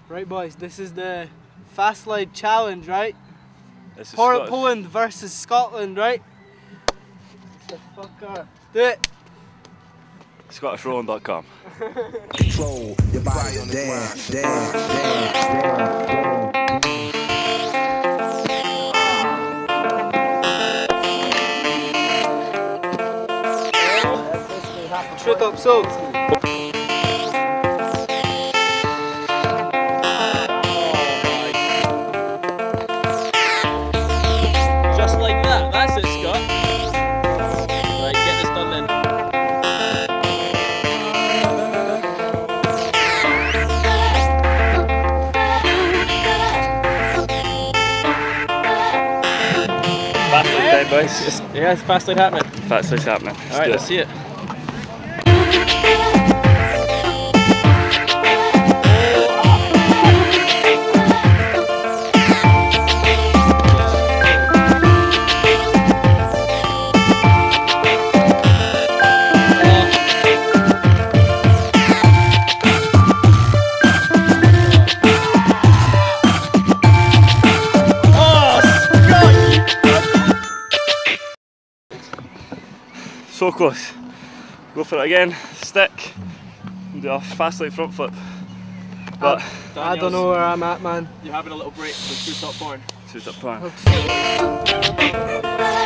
Right boys, this is the Fastslide challenge, right? This is Poland versus Scotland, right? The fucker. Do it! ScottishRolling.com. Control your body on the Truth up sold. Just like that, that's it, Scott. Right, get this done then. Fastslide time, boys. Yeah, it's Fastslide happening. Fastslide's happening. Alright, let's see it. So close. Go for it again. Stick. And do a Fastslide front flip. But I don't know where I'm at, man. You're having a little break with two top porn. two-step plan. Okay.